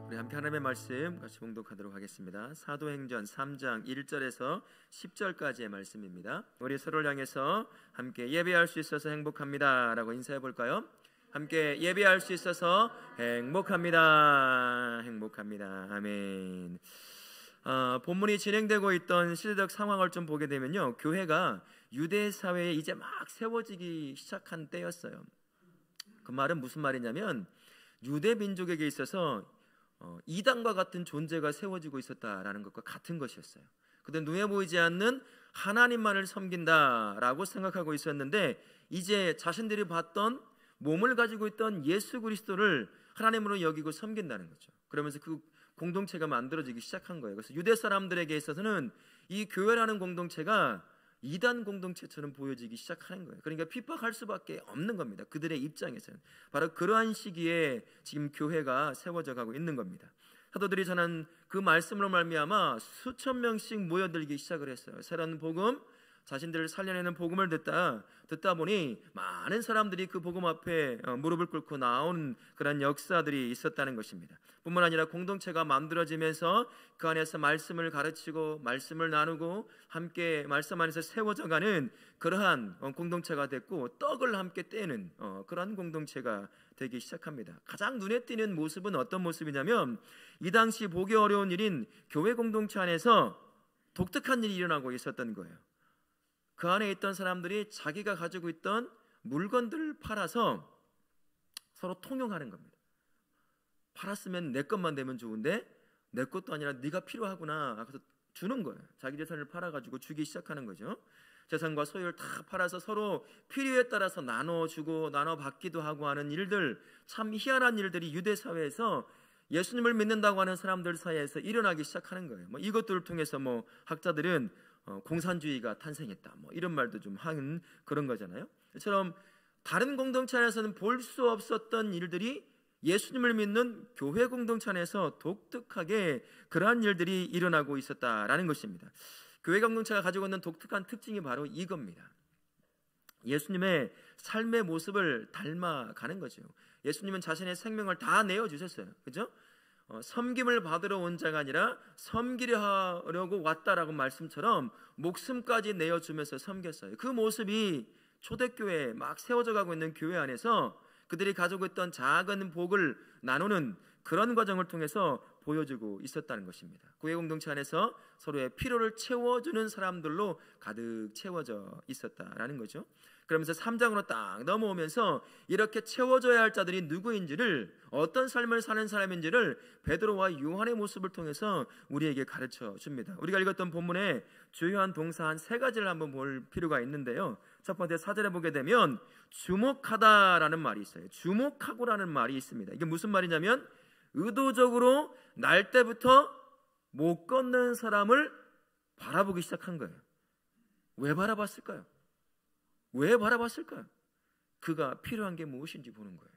우리 함께 하나님의 말씀 같이 봉독하도록 하겠습니다. 사도행전 3장 1절에서 10절까지의 말씀입니다. 우리 서로를 향해서 함께 예배할 수 있어서 행복합니다 라고 인사해 볼까요? 함께 예배할 수 있어서 행복합니다. 행복합니다. 아멘. 본문이 진행되고 있던 시대적 상황을 좀 보게 되면요, 교회가 유대 사회에 이제 막 세워지기 시작한 때였어요. 그 말은 무슨 말이냐면 유대 민족에게 있어서 이단과 같은 존재가 세워지고 있었다라는 것과 같은 것이었어요. 그때 눈에 보이지 않는 하나님만을 섬긴다라고 생각하고 있었는데, 이제 자신들이 봤던 몸을 가지고 있던 예수 그리스도를 하나님으로 여기고 섬긴다는 거죠. 그러면서 그 공동체가 만들어지기 시작한 거예요. 그래서 유대 사람들에게 있어서는 이 교회라는 공동체가 이단 공동체처럼 보여지기 시작하는 거예요. 그러니까 핍박할 수밖에 없는 겁니다. 그들의 입장에서는. 바로 그러한 시기에 지금 교회가 세워져 가고 있는 겁니다. 사도들이 전한 그 말씀으로 말미암아 수천 명씩 모여들기 시작을 했어요. 새로운 복음, 자신들을 살려내는 복음을 듣다 보니 많은 사람들이 그 복음 앞에 무릎을 꿇고 나온 그런 역사들이 있었다는 것입니다. 뿐만 아니라 공동체가 만들어지면서 그 안에서 말씀을 가르치고 말씀을 나누고 함께 말씀 안에서 세워져가는 그러한 공동체가 됐고, 떡을 함께 떼는 그러한 공동체가 되기 시작합니다. 가장 눈에 띄는 모습은 어떤 모습이냐면, 이 당시 보기 어려운 일인 교회 공동체 안에서 독특한 일이 일어나고 있었던 거예요. 그 안에 있던 사람들이 자기가 가지고 있던 물건들을 팔아서 서로 통용하는 겁니다. 팔았으면 내 것만 되면 좋은데 내 것도 아니라 네가 필요하구나, 그래서 주는 거예요. 자기 재산을 팔아가지고 주기 시작하는 거죠. 재산과 소유를 다 팔아서 서로 필요에 따라서 나눠주고 나눠받기도 하고 하는 일들, 참 희한한 일들이 유대 사회에서 예수님을 믿는다고 하는 사람들 사이에서 일어나기 시작하는 거예요. 이것들을 통해서 학자들은 공산주의가 탄생했다, 이런 말도 좀 하는 그런 거잖아요. 이처럼 다른 공동체 안에서는 볼 수 없었던 일들이 예수님을 믿는 교회 공동체 안에서 독특하게 그러한 일들이 일어나고 있었다라는 것입니다. 교회 공동체가 가지고 있는 독특한 특징이 바로 이겁니다. 예수님의 삶의 모습을 닮아가는 거죠. 예수님은 자신의 생명을 다 내어주셨어요. 그죠? 섬김을 받으러 온 자가 아니라 섬기려 하려고 왔다라고 말씀처럼 목숨까지 내어주면서 섬겼어요. 그 모습이 초대교회에 막 세워져 가고 있는 교회 안에서 그들이 가지고 있던 작은 복을 나누는 그런 과정을 통해서 보여주고 있었다는 것입니다. 교회 공동체 안에서 서로의 필요를 채워주는 사람들로 가득 채워져 있었다라는 거죠. 그러면서 3장으로 딱 넘어오면서 이렇게 채워져야 할 자들이 누구인지를, 어떤 삶을 사는 사람인지를 베드로와 요한의 모습을 통해서 우리에게 가르쳐 줍니다. 우리가 읽었던 본문에 주요한 동사 한 3가지를 한번 볼 필요가 있는데요. 첫 번째 4절에 보게 되면 주목하다라는 말이 있어요. 주목하고라는 말이 있습니다. 이게 무슨 말이냐면 의도적으로 날 때부터 못 걷는 사람을 바라보기 시작한 거예요. 왜 바라봤을까요? 왜 바라봤을까요? 그가 필요한 게 무엇인지 보는 거예요.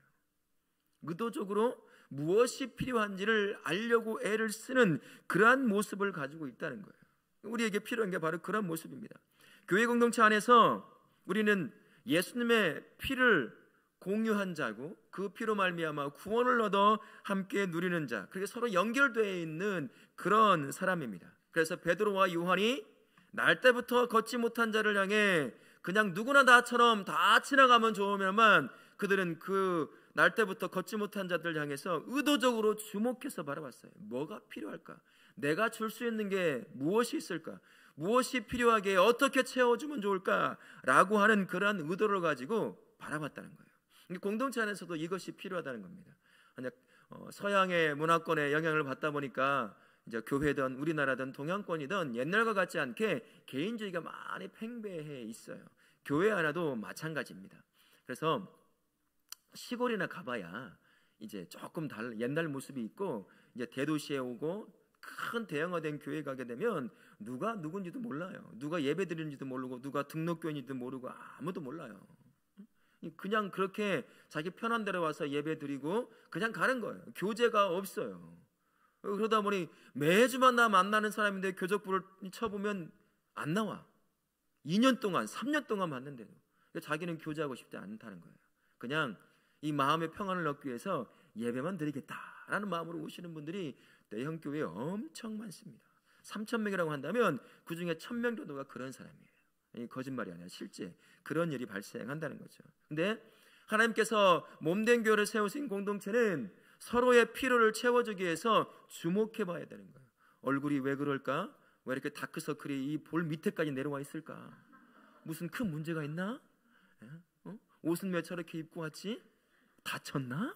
의도적으로 무엇이 필요한지를 알려고 애를 쓰는 그러한 모습을 가지고 있다는 거예요. 우리에게 필요한 게 바로 그런 모습입니다. 교회 공동체 안에서 우리는 예수님의 피를 공유한 자고, 그 피로 말미암아 구원을 얻어 함께 누리는 자, 그게 서로 연결되어 있는 그런 사람입니다. 그래서 베드로와 요한이 날 때부터 걷지 못한 자를 향해 그냥 누구나 다처럼 다 지나가면 좋으면만, 그들은 그 날 때부터 걷지 못한 자들 향해서 의도적으로 주목해서 바라봤어요. 뭐가 필요할까? 내가 줄 수 있는 게 무엇이 있을까? 무엇이 필요하게 어떻게 채워주면 좋을까? 라고 하는 그러한 의도를 가지고 바라봤다는 거예요. 공동체 안에서도 이것이 필요하다는 겁니다. 서양의 문화권의 영향을 받다 보니까 이제 교회든 우리나라든 동양권이든 옛날과 같지 않게 개인주의가 많이 팽배해 있어요. 교회 안에도 마찬가지입니다. 그래서 시골이나 가봐야 이제 조금 옛날 모습이 있고, 이제 대도시에 오고 큰 대형화된 교회 가게 되면 누가 누군지도 몰라요. 누가 예배 드리는지도 모르고 누가 등록교인지도 모르고 아무도 몰라요. 그냥 그렇게 자기 편한 대로 와서 예배 드리고 그냥 가는 거예요. 교제가 없어요. 그러다 보니 매주만 나 만나는 사람인데 교적부를 쳐보면 안 나와. 2년 동안 3년 동안 봤는데도 자기는 교제하고 싶지 않다는 거예요. 그냥 이 마음의 평안을 얻기 위해서 예배만 드리겠다 라는 마음으로 오시는 분들이 대형교회에 엄청 많습니다. 3,000명이라고 한다면 그 중에 1,000명 정도가 그런 사람이에요. 이 거짓말이 아니라 실제 그런 일이 발생한다는 거죠. 근데 하나님께서 몸된 교회를 세우신 공동체는 서로의 필요를 채워주기 위해서 주목해 봐야 되는 거예요. 얼굴이 왜 그럴까? 왜 이렇게 다크서클이 이 볼 밑에까지 내려와 있을까? 무슨 큰 문제가 있나? 옷은 왜 저렇게 입고 왔지? 다쳤나?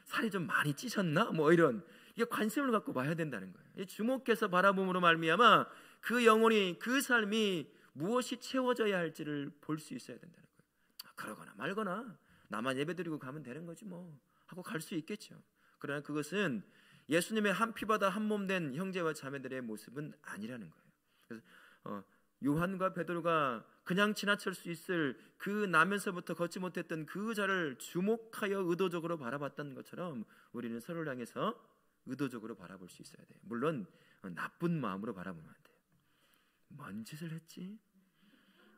살이 좀 많이 찌셨나? 뭐 이런, 이게 관심을 갖고 봐야 된다는 거예요. 주목해서 바라봄으로 말미암아 그 영혼이, 그 삶이 무엇이 채워져야 할지를 볼 수 있어야 된다는 거예요. 그러거나 말거나 나만 예배드리고 가면 되는 거지 뭐 하고 갈 수 있겠죠. 그러나 그것은 예수님의 한 피바다 한 몸 된 형제와 자매들의 모습은 아니라는 거예요. 그래서 요한과 베드로가 그냥 지나칠 수 있을 그 나면서부터 걷지 못했던 그 자를 주목하여 의도적으로 바라봤던 것처럼 우리는 서로를 향해서 의도적으로 바라볼 수 있어야 돼요. 물론 나쁜 마음으로 바라보면 안 돼요. 뭔 짓을 했지?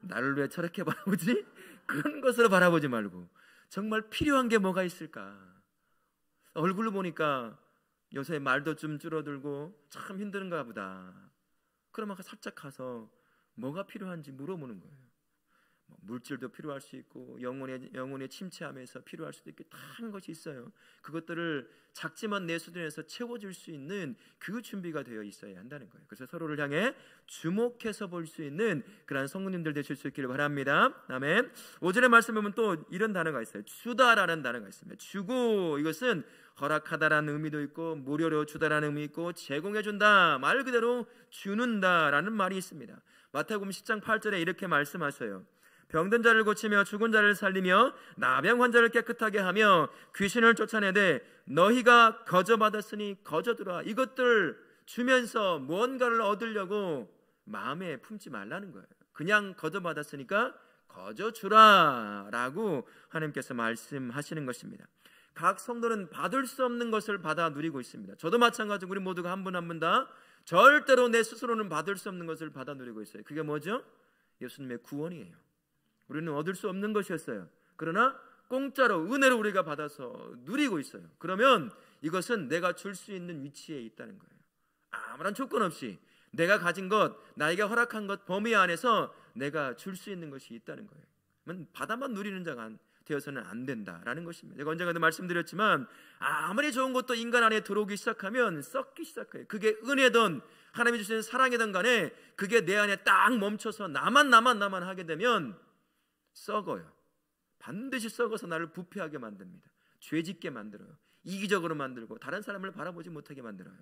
나를 왜 저렇게 바라보지? 그런 것으로 바라보지 말고 정말 필요한 게 뭐가 있을까? 얼굴을 보니까 요새 말도 좀 줄어들고 참 힘든가 보다. 그러면 살짝 가서 뭐가 필요한지 물어보는 거예요. 물질도 필요할 수 있고 영혼의 침체함에서 필요할 수도 있고 다른 것이 있어요. 그것들을 작지만 내 수준에서 채워줄 수 있는 그 준비가 되어 있어야 한다는 거예요. 그래서 서로를 향해 주목해서 볼 수 있는 그런 성도님들 되실 수 있기를 바랍니다. 아멘. 5절의 말씀 보면 또 이런 단어가 있어요. 주다라는 단어가 있습니다. 주고, 이것은 허락하다라는 의미도 있고 무료로 주다라는 의미 있고 제공해준다, 말 그대로 주는다라는 말이 있습니다. 마태복음 10장 8절에 이렇게 말씀하셔요. 병든 자를 고치며 죽은 자를 살리며 나병 환자를 깨끗하게 하며 귀신을 쫓아내되 너희가 거저 받았으니 거저 두라. 이것들 주면서 무언가를 얻으려고 마음에 품지 말라는 거예요. 그냥 거저 받았으니까 거저 주라 라고 하나님께서 말씀하시는 것입니다. 각 성도는 받을 수 없는 것을 받아 누리고 있습니다. 저도 마찬가지고 우리 모두가 한 분 한 분 다 절대로 내 스스로는 받을 수 없는 것을 받아 누리고 있어요. 그게 뭐죠? 예수님의 구원이에요. 우리는 얻을 수 없는 것이었어요. 그러나 공짜로 은혜로 우리가 받아서 누리고 있어요. 그러면 이것은 내가 줄 수 있는 위치에 있다는 거예요. 아무런 조건 없이 내가 가진 것, 나에게 허락한 것 범위 안에서 내가 줄 수 있는 것이 있다는 거예요. 받아만 누리는 자가 되어서는 안 된다라는 것입니다. 제가 언젠가도 말씀드렸지만 아무리 좋은 것도 인간 안에 들어오기 시작하면 썩기 시작해요. 그게 은혜든 하나님이 주신 사랑이든 간에 그게 내 안에 딱 멈춰서 나만 하게 되면 썩어요. 반드시 썩어서 나를 부패하게 만듭니다. 죄짓게 만들어요. 이기적으로 만들고 다른 사람을 바라보지 못하게 만들어요.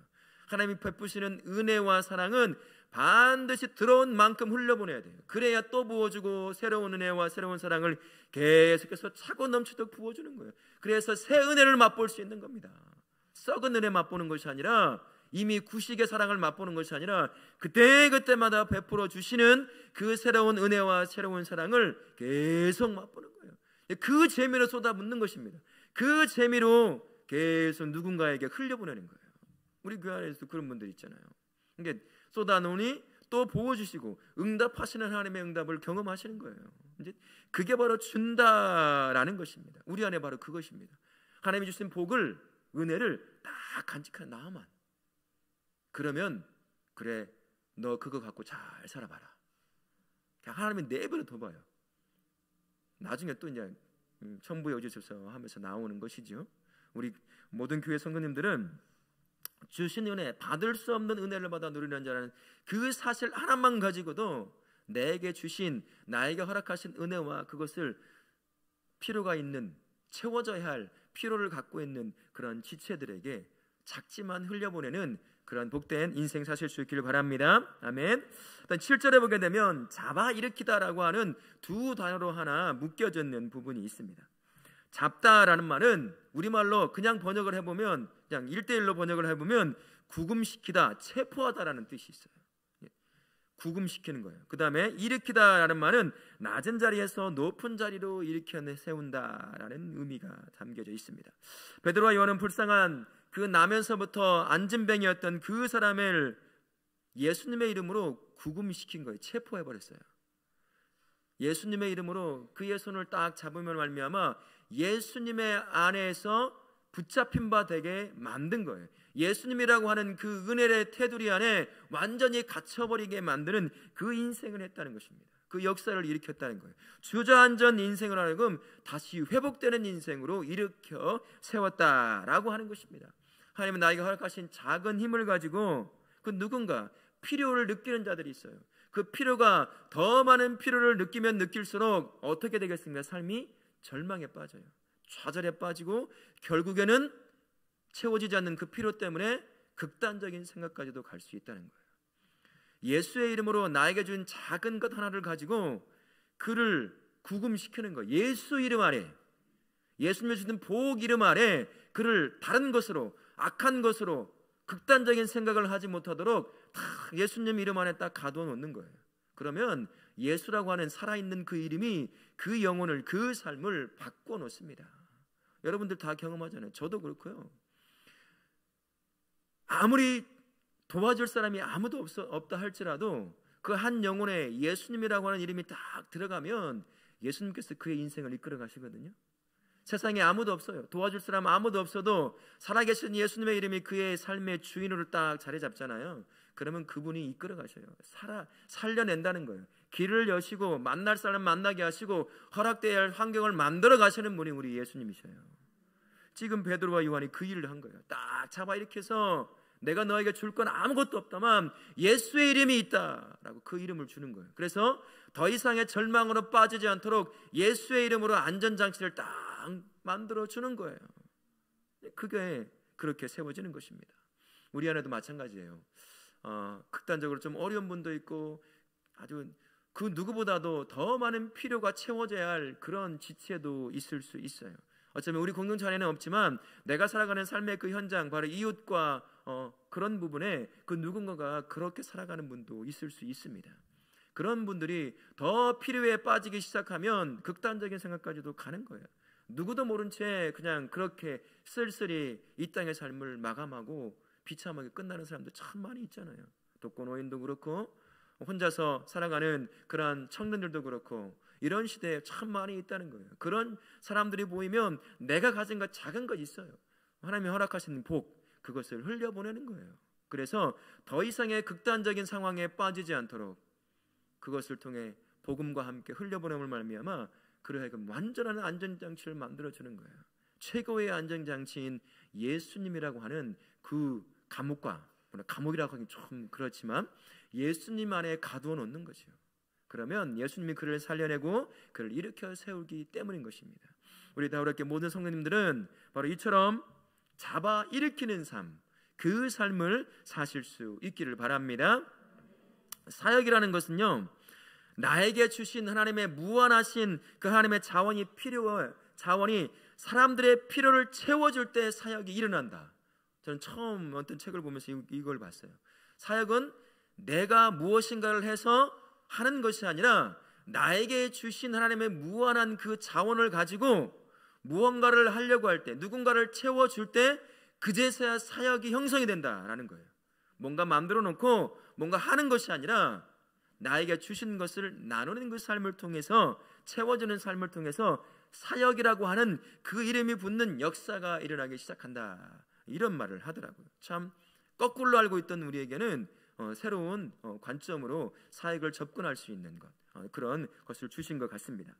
하나님이 베푸시는 은혜와 사랑은 반드시 들어온 만큼 흘려보내야 돼요. 그래야 또 부어주고 새로운 은혜와 새로운 사랑을 계속해서 차고 넘치도록 부어주는 거예요. 그래서 새 은혜를 맛볼 수 있는 겁니다. 썩은 은혜 맛보는 것이 아니라, 이미 구식의 사랑을 맛보는 것이 아니라 그때그때마다 베풀어 주시는 그 새로운 은혜와 새로운 사랑을 계속 맛보는 거예요. 그 재미로 쏟아붓는 것입니다. 그 재미로 계속 누군가에게 흘려보내는 거예요. 우리 교회 안에서도 그런 분들 있잖아요. 이게 쏟아놓으니 또 부어주시고 응답하시는 하나님의 응답을 경험하시는 거예요. 이제 그게 바로 준다라는 것입니다. 우리 안에 바로 그것입니다. 하나님이 주신 복을, 은혜를 딱 간직한 나만, 그러면 그래 너 그거 갖고 잘 살아봐라. 하나님이 네 배로 더 봐요. 나중에 또 이제 천부에 오주소서 하면서 나오는 것이죠. 우리 모든 교회 성도님들은 주신 은혜, 받을 수 없는 은혜를 받아 누리는 자라는 그 사실 하나만 가지고도 내게 주신, 나에게 허락하신 은혜와 그것을 필요가 있는, 채워져야 할 필요를 갖고 있는 그런 지체들에게 작지만 흘려보내는 그런 복된 인생 사실 수 있기를 바랍니다. 아멘. 일단 7절에 보게 되면 잡아 일으키다라고 하는 두 단어로 하나 묶여져 있는 부분이 있습니다. 잡다라는 말은 우리말로 그냥 번역을 해보면, 그냥 1:1로 번역을 해보면 구금시키다, 체포하다라는 뜻이 있어요. 구금시키는 거예요. 그 다음에 일으키다라는 말은 낮은 자리에서 높은 자리로 일으켜 세운다라는 의미가 담겨져 있습니다. 베드로와 요한은 불쌍한 그 나면서부터 안진뱅이였던 그 사람을 예수님의 이름으로 구금시킨 거예요. 체포해버렸어요. 예수님의 이름으로 그의 손을 딱 잡으면 말미암아 예수님의 안에서 붙잡힌 바 되게 만든 거예요. 예수님이라고 하는 그 은혜의 테두리 안에 완전히 갇혀버리게 만드는 그 인생을 했다는 것입니다. 그 역사를 일으켰다는 거예요. 주저앉은 인생을 하여금 다시 회복되는 인생으로 일으켜 세웠다라고 하는 것입니다. 하나님은 나에게 허락하신 작은 힘을 가지고 그 누군가 필요를 느끼는 자들이 있어요. 그 필요가 더 많은 필요를 느끼면 느낄수록 어떻게 되겠습니까? 삶이 절망에 빠져요. 좌절에 빠지고 결국에는 채워지지 않는 그 필요 때문에 극단적인 생각까지도 갈 수 있다는 거예요. 예수의 이름으로 나에게 준 작은 것 하나를 가지고 그를 구금시키는 거예요. 예수 이름 아래, 예수님이 주신 복 이름 아래 그를 다른 것으로, 악한 것으로 극단적인 생각을 하지 못하도록 다 예수님 이름 안에 딱 가두어 놓는 거예요. 그러면 예수라고 하는 살아있는 그 이름이 그 영혼을, 그 삶을 바꿔 놓습니다. 여러분들 다 경험하잖아요. 저도 그렇고요. 아무리 도와줄 사람이 아무도 없다 할지라도 그 한 영혼에 예수님이라고 하는 이름이 딱 들어가면 예수님께서 그의 인생을 이끌어 가시거든요. 세상에 아무도 없어요. 도와줄 사람 아무도 없어도 살아계신 예수님의 이름이 그의 삶의 주인으로 딱 자리 잡잖아요. 그러면 그분이 이끌어 가셔요. 살려낸다는 거예요. 길을 여시고 만날 사람 만나게 하시고 허락되어야 할 환경을 만들어 가시는 분이 우리 예수님이셔요. 지금 베드로와 요한이 그 일을 한 거예요. 딱 잡아 일으켜서 내가 너에게 줄 건 아무것도 없다만 예수의 이름이 있다라고 그 이름을 주는 거예요. 그래서 더 이상의 절망으로 빠지지 않도록 예수의 이름으로 안전장치를 딱 만들어 주는 거예요. 그게 그렇게 세워지는 것입니다. 우리 안에도 마찬가지예요. 극단적으로 좀 어려운 분도 있고 아주 그 누구보다도 더 많은 필요가 채워져야 할 그런 지체도 있을 수 있어요. 어쩌면 우리 공동체 안에는 없지만 내가 살아가는 삶의 그 현장, 바로 이웃과 그런 부분에 그 누군가가 그렇게 살아가는 분도 있을 수 있습니다. 그런 분들이 더 필요에 빠지기 시작하면 극단적인 생각까지도 가는 거예요. 누구도 모른 채 그냥 그렇게 쓸쓸히 이 땅의 삶을 마감하고 비참하게 끝나는 사람도 참 많이 있잖아요. 독거노인도 그렇고 혼자서 살아가는 그런 청년들도 그렇고 이런 시대에 참 많이 있다는 거예요. 그런 사람들이 보이면 내가 가진 것 작은 것 있어요. 하나님이 허락하신 복, 그것을 흘려보내는 거예요. 그래서 더 이상의 극단적인 상황에 빠지지 않도록 그것을 통해 복음과 함께 흘려보냄을 말미암아 그를 하여금 완전한 안전장치를 만들어주는 거예요. 최고의 안전장치인 예수님이라고 하는 그 감옥과, 감옥이라고 하긴 좀 그렇지만 예수님 안에 가두어 놓는 거죠. 그러면 예수님이 그를 살려내고 그를 일으켜 세우기 때문인 것입니다. 우리 다우렇게 모든 성도님들은 바로 이처럼 잡아 일으키는 삶, 그 삶을 사실 수 있기를 바랍니다. 사역이라는 것은요, 나에게 주신 하나님의 무한하신 그 하나님의 자원이 사람들의 필요를 채워줄 때 사역이 일어난다. 저는 처음 어떤 책을 보면서 이걸 봤어요. 사역은 내가 무엇인가를 해서 하는 것이 아니라 나에게 주신 하나님의 무한한 그 자원을 가지고 무언가를 하려고 할 때, 누군가를 채워줄 때 그제서야 사역이 형성이 된다라는 거예요. 뭔가 만들어 놓고 뭔가 하는 것이 아니라 나에게 주신 것을 나누는 그 삶을 통해서, 채워주는 삶을 통해서 사역이라고 하는 그 이름이 붙는 역사가 일어나기 시작한다, 이런 말을 하더라고요. 참 거꾸로 알고 있던 우리에게는 새로운 관점으로 사역을 접근할 수 있는 것, 그런 것을 주신 것 같습니다.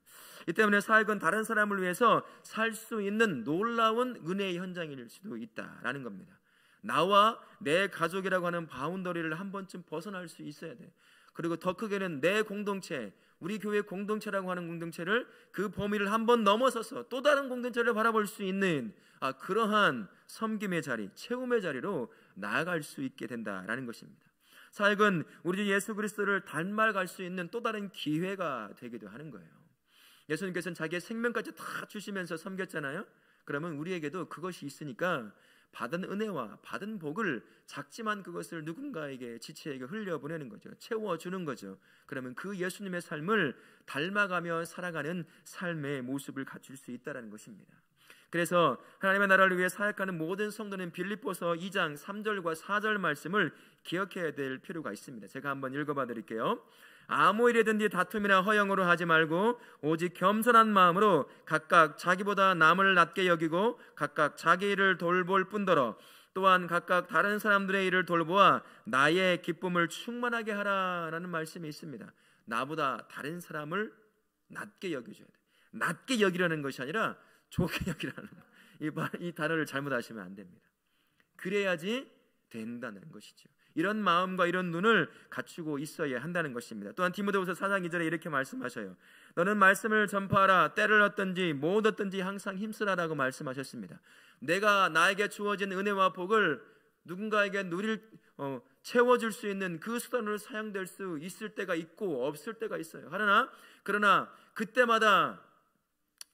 이 때문에 사역은 다른 사람을 위해서 살 수 있는 놀라운 은혜의 현장일 수도 있다라는 겁니다. 나와 내 가족이라고 하는 바운더리를 한 번쯤 벗어날 수 있어야 돼. 그리고 더 크게는 내 공동체, 우리 교회 공동체라고 하는 공동체를, 그 범위를 한번 넘어서서 또 다른 공동체를 바라볼 수 있는 그러한 섬김의 자리, 채움의 자리로 나아갈 수 있게 된다라는 것입니다. 사역은 우리 주 예수 그리스도를 닮아갈 수 있는 또 다른 기회가 되기도 하는 거예요. 예수님께서는 자기의 생명까지 다 주시면서 섬겼잖아요. 그러면 우리에게도 그것이 있으니까 받은 은혜와 받은 복을, 작지만 그것을 누군가에게, 지체에게 흘려보내는 거죠. 채워주는 거죠. 그러면 그 예수님의 삶을 닮아가며 살아가는 삶의 모습을 갖출 수 있다는 것입니다. 그래서 하나님의 나라를 위해 사역하는 모든 성도는 빌립보서 2장 3절과 4절 말씀을 기억해야 될 필요가 있습니다. 제가 한번 읽어봐 드릴게요. 아무 일이든지 다툼이나 허영으로 하지 말고 오직 겸손한 마음으로 각각 자기보다 남을 낮게 여기고 각각 자기 일을 돌볼 뿐더러 또한 각각 다른 사람들의 일을 돌보아 나의 기쁨을 충만하게 하라라는 말씀이 있습니다. 나보다 다른 사람을 낮게 여겨줘야 돼. 낮게 여기라는 것이 아니라 좋게 여기라는 이 단어를 잘못하시면 안 됩니다. 그래야지 된다는 것이죠. 이런 마음과 이런 눈을 갖추고 있어야 한다는 것입니다. 또한 디모데후서 4장 2절에 이렇게 말씀하셔요. 너는 말씀을 전파하라. 때를 얻든지 못 얻든지 항상 힘쓰라라고 말씀하셨습니다. 내가 나에게 주어진 은혜와 복을 누군가에게 채워줄 수 있는 그 수단으로 사용될 수 있을 때가 있고 없을 때가 있어요. 그러나 그때마다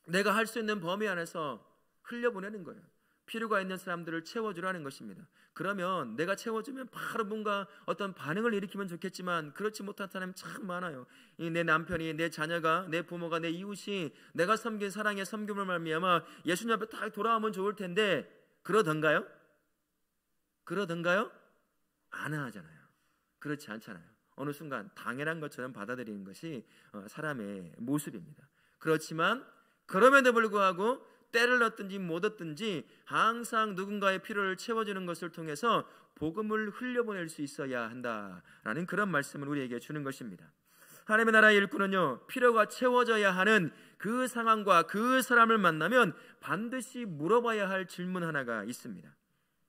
내가 할 수 있는 범위 안에서 흘려보내는 거예요. 필요가 있는 사람들을 채워주라는 것입니다. 그러면 내가 채워주면 바로 뭔가 어떤 반응을 일으키면 좋겠지만 그렇지 못한 사람이 참 많아요. 내 남편이, 내 자녀가, 내 부모가, 내 이웃이 내가 섬긴 사랑의 섬김을 말미암아 예수님 앞에 딱 돌아오면 좋을 텐데 그러던가요? 안 하잖아요. 그렇지 않잖아요. 어느 순간 당연한 것처럼 받아들이는 것이 사람의 모습입니다. 그렇지만 그럼에도 불구하고 때를 얻든지 못 얻든지 항상 누군가의 필요를 채워주는 것을 통해서 복음을 흘려보낼 수 있어야 한다라는 그런 말씀을 우리에게 주는 것입니다. 하나님의 나라의 일꾼은요, 필요가 채워져야 하는 그 상황과 그 사람을 만나면 반드시 물어봐야 할 질문 하나가 있습니다.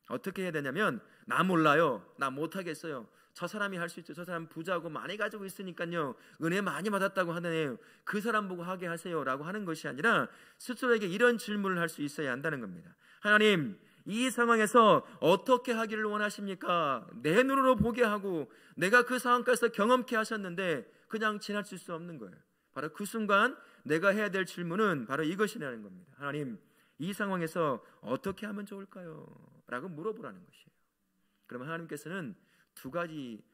어떻게 해야 되냐면, 나 몰라요, 나 못하겠어요, 저 사람이 할 수 있죠, 저 사람 부자고 많이 가지고 있으니까요, 은혜 많이 받았다고 하네요, 그 사람 보고 하게 하세요 라고 하는 것이 아니라 스스로에게 이런 질문을 할 수 있어야 한다는 겁니다. 하나님, 이 상황에서 어떻게 하기를 원하십니까? 내 눈으로 보게 하고 내가 그 상황까지서 경험케 하셨는데 그냥 지나칠 수 없는 거예요. 바로 그 순간 내가 해야 될 질문은 바로 이것이라는 겁니다. 하나님, 이 상황에서 어떻게 하면 좋을까요? 라고 물어보라는 것이에요. 그러면 하나님께서는 두 가지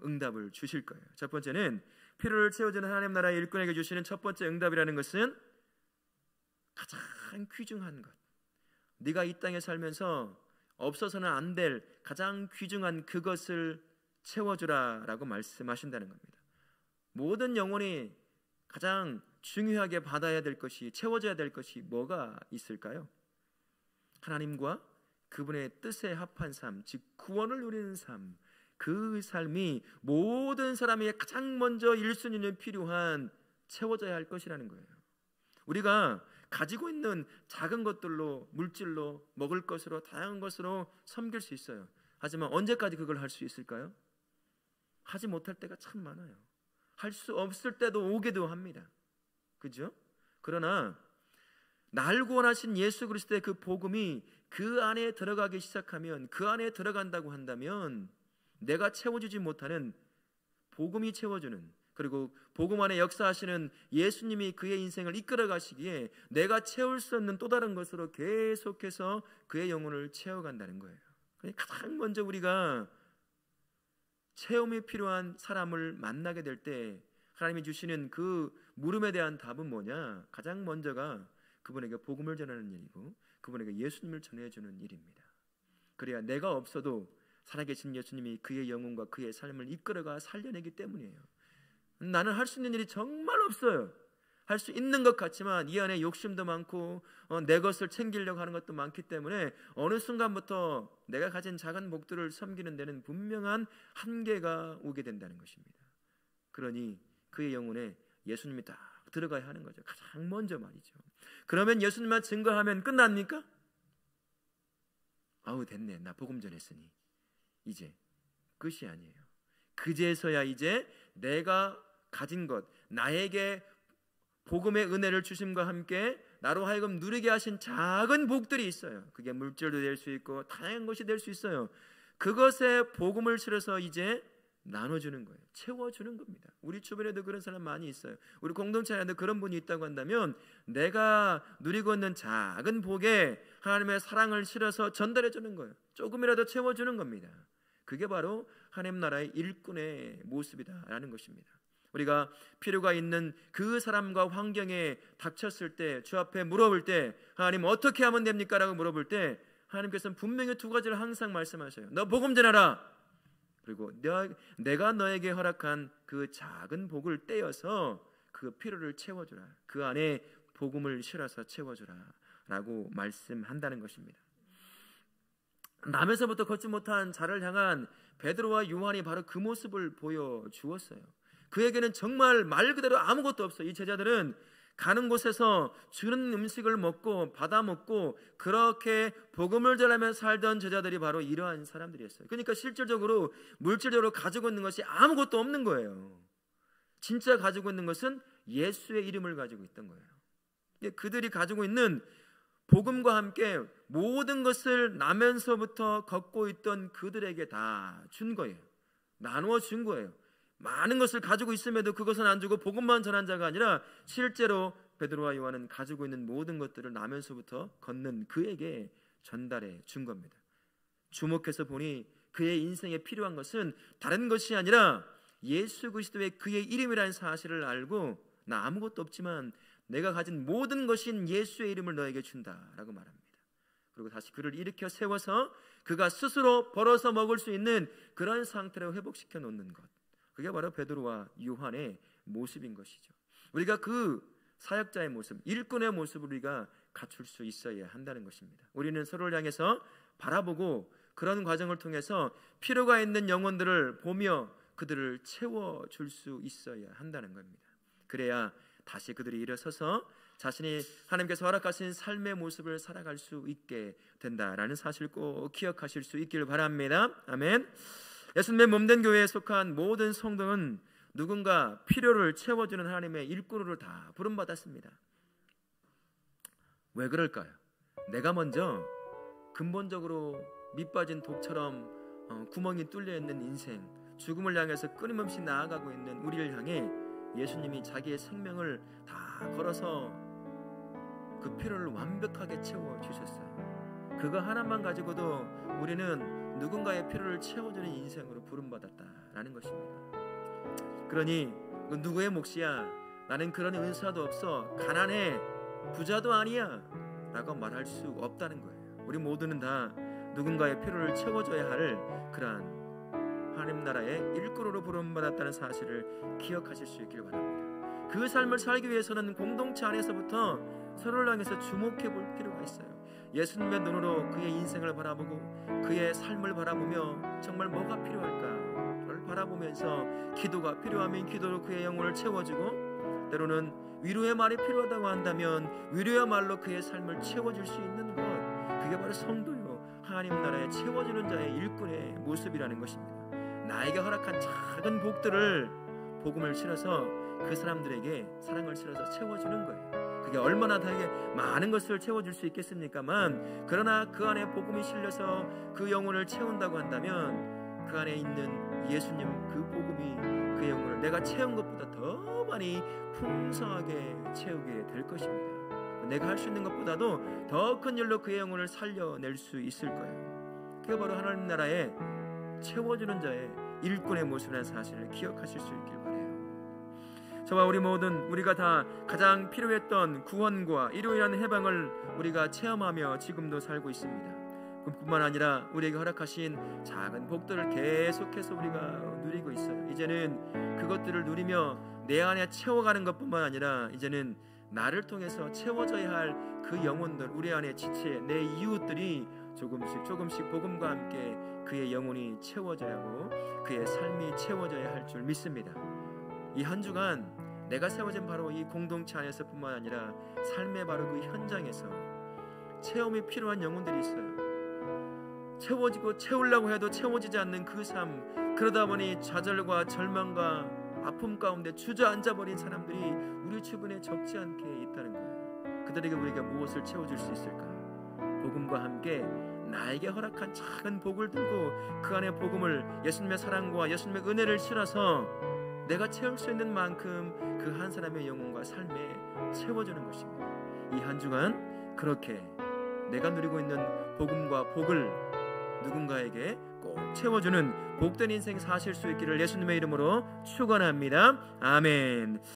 응답을 주실 거예요. 첫 번째는 필요를 채워주는 하나님 나라의 일꾼에게 주시는 첫 번째 응답이라는 것은 가장 귀중한 것, 네가 이 땅에 살면서 없어서는 안 될 가장 귀중한 그것을 채워주라라고 말씀하신다는 겁니다. 모든 영혼이 가장 중요하게 받아야 될 것이, 채워져야 될 것이 뭐가 있을까요? 하나님과 그분의 뜻에 합한 삶, 즉 구원을 누리는 삶, 그 삶이 모든 사람에게 가장 먼저 1순위에 필요한 채워져야 할 것이라는 거예요. 우리가 가지고 있는 작은 것들로, 물질로, 먹을 것으로, 다양한 것으로 섬길 수 있어요. 하지만 언제까지 그걸 할 수 있을까요? 하지 못할 때가 참 많아요. 할 수 없을 때도 오기도 합니다. 그죠? 그러나 날 구원하신 예수 그리스도의 그 복음이 그 안에 들어가기 시작하면, 그 안에 들어간다고 한다면 내가 채워주지 못하는 복음이 채워주는, 그리고 복음 안에 역사하시는 예수님이 그의 인생을 이끌어 가시기에 내가 채울 수 없는 또 다른 것으로 계속해서 그의 영혼을 채워간다는 거예요. 그러니까 가장 먼저 우리가 체험이 필요한 사람을 만나게 될 때 하나님이 주시는 그 물음에 대한 답은 뭐냐? 가장 먼저가 그분에게 복음을 전하는 일이고 그분에게 예수님을 전해주는 일입니다. 그래야 내가 없어도 살아계신 예수님이 그의 영혼과 그의 삶을 이끌어가 살려내기 때문이에요. 나는 할 수 있는 일이 정말 없어요. 할 수 있는 것 같지만 이 안에 욕심도 많고 내 것을 챙기려고 하는 것도 많기 때문에 어느 순간부터 내가 가진 작은 목들을 섬기는 데는 분명한 한계가 오게 된다는 것입니다. 그러니 그의 영혼에 예수님이 딱 들어가야 하는 거죠. 가장 먼저 말이죠. 그러면 예수님만 증거하면 끝납니까? 아우 됐네, 나 복음 전했으니 이제 끝이 아니에요. 그제서야 이제 내가 가진 것, 나에게 복음의 은혜를 주심과 함께 나로 하여금 누리게 하신 작은 복들이 있어요. 그게 물질도 될 수 있고 다양한 것이 될 수 있어요. 그것에 복음을 실어서 이제 나눠주는 거예요. 채워주는 겁니다. 우리 주변에도 그런 사람 많이 있어요. 우리 공동체 안에도 그런 분이 있다고 한다면 내가 누리고 있는 작은 복에 하나님의 사랑을 실어서 전달해주는 거예요. 조금이라도 채워주는 겁니다. 그게 바로 하나님 나라의 일꾼의 모습이다라는 것입니다. 우리가 필요가 있는 그 사람과 환경에 닥쳤을 때, 주 앞에 물어볼 때, 하나님 어떻게 하면 됩니까? 라고 물어볼 때 하나님께서는 분명히 두 가지를 항상 말씀하셔요. 너 복음 전하라. 그리고 내가 너에게 허락한 그 작은 복을 떼어서 그 필요를 채워주라. 그 안에 복음을 실어서 채워주라 라고 말씀한다는 것입니다. 남에서부터 걷지 못한 자를 향한 베드로와 요한이 바로 그 모습을 보여주었어요. 그에게는 정말 말 그대로 아무것도 없어요. 이 제자들은 가는 곳에서 주는 음식을 먹고 받아 먹고 그렇게 복음을 전하며 살던 제자들이 바로 이러한 사람들이었어요. 그러니까 실질적으로 물질적으로 가지고 있는 것이 아무것도 없는 거예요. 진짜 가지고 있는 것은 예수의 이름을 가지고 있던 거예요. 그들이 가지고 있는 복음과 함께 모든 것을 나면서부터 걷고 있던 그들에게 다 준 거예요. 나누어 준 거예요. 많은 것을 가지고 있음에도 그것은 안 주고 복음만 전한 자가 아니라 실제로 베드로와 요한은 가지고 있는 모든 것들을 나면서부터 걷는 그에게 전달해 준 겁니다. 주목해서 보니 그의 인생에 필요한 것은 다른 것이 아니라 예수 그리스도의 그의 이름이라는 사실을 알고 나 아무것도 없지만 내가 가진 모든 것인 예수의 이름을 너에게 준다라고 말합니다. 그리고 다시 그를 일으켜 세워서 그가 스스로 벌어서 먹을 수 있는 그런 상태로 회복시켜 놓는 것, 그게 바로 베드로와 요한의 모습인 것이죠. 우리가 그 사역자의 모습, 일꾼의 모습을 우리가 갖출 수 있어야 한다는 것입니다. 우리는 서로를 향해서 바라보고 그런 과정을 통해서 필요가 있는 영혼들을 보며 그들을 채워줄 수 있어야 한다는 겁니다. 그래야 다시 그들이 일어서서 자신이 하나님께서 허락하신 삶의 모습을 살아갈 수 있게 된다라는 사실 꼭 기억하실 수 있기를 바랍니다. 아멘. 예수님의 몸된 교회에 속한 모든 성도는 누군가 필요를 채워주는 하나님의 일꾼으로 다 부름받았습니다. 왜 그럴까요? 내가 먼저 근본적으로 밑빠진 독처럼 구멍이 뚫려있는 인생, 죽음을 향해서 끊임없이 나아가고 있는 우리를 향해 예수님이 자기의 생명을 다 걸어서 그 필요를 완벽하게 채워주셨어요. 그거 하나만 가지고도 우리는 누군가의 필요를 채워주는 인생으로 부름받았다라는 것입니다. 그러니 누구의 몫이야, 나는 그런 은사도 없어, 가난해, 부자도 아니야 라고 말할 수 없다는 거예요. 우리 모두는 다 누군가의 필요를 채워줘야 할 그러한 하나님 나라의 일꾼으로 부름받았다는 사실을 기억하실 수 있기를 바랍니다. 그 삶을 살기 위해서는 공동체 안에서부터 서로를 향해서 주목해 볼 필요가 있어요. 예수님의 눈으로 그의 인생을 바라보고 그의 삶을 바라보며 정말 뭐가 필요할까를 바라보면서 기도가 필요하면 기도로 그의 영혼을 채워주고, 때로는 위로의 말이 필요하다고 한다면 위로의 말로 그의 삶을 채워줄 수 있는 것, 그게 바로 성도요 하나님 나라에 채워주는 자의 일꾼의 모습이라는 것입니다. 나에게 허락한 작은 복들을 복음을 실어서 그 사람들에게 사랑을 실어서 채워주는 거예요. 그게 얼마나 다르게 많은 것을 채워줄 수 있겠습니까만, 그러나 그 안에 복음이 실려서 그 영혼을 채운다고 한다면 그 안에 있는 예수님 그 복음이 그 영혼을 내가 채운 것보다 더 많이 풍성하게 채우게 될 것입니다. 내가 할 수 있는 것보다도 더 큰 일로 그의 영혼을 살려낼 수 있을 거예요. 그게 바로 하나님 나라에 채워주는 자의 일꾼의 모습이라는 사실을 기억하실 수 있길 바라요. 저와 우리 모든 우리가 다 가장 필요했던 구원과 이로 인한 해방을 우리가 체험하며 지금도 살고 있습니다. 그뿐만 아니라 우리에게 허락하신 작은 복들을 계속해서 우리가 누리고 있어요. 이제는 그것들을 누리며 내 안에 채워가는 것뿐만 아니라 이제는 나를 통해서 채워져야 할 그 영혼들, 우리 안에 지체, 내 이웃들이 조금씩 복음과 함께 그의 영혼이 채워져야 하고 그의 삶이 채워져야 할 줄 믿습니다. 이 한 주간 내가 세워진 바로 이 공동체 안에서뿐만 아니라 삶의 바로 그 현장에서 체험이 필요한 영혼들이 있어요. 채워지고 채우려고 해도 채워지지 않는 그 삶, 그러다 보니 좌절과 절망과 아픔 가운데 주저앉아버린 사람들이 우리 주변에 적지 않게 있다는 거예요. 그들에게 우리가 무엇을 채워줄 수 있을까? 복음과 함께 나에게 허락한 작은 복을 들고 그 안에 복음을, 예수님의 사랑과 예수님의 은혜를 실어서 내가 채울 수 있는 만큼 그 한 사람의 영혼과 삶에 채워주는 것입니다. 이 한 주간 그렇게 내가 누리고 있는 복음과 복을 누군가에게 꼭 채워주는 복된 인생 사실 수 있기를 예수님의 이름으로 축원합니다. 아멘.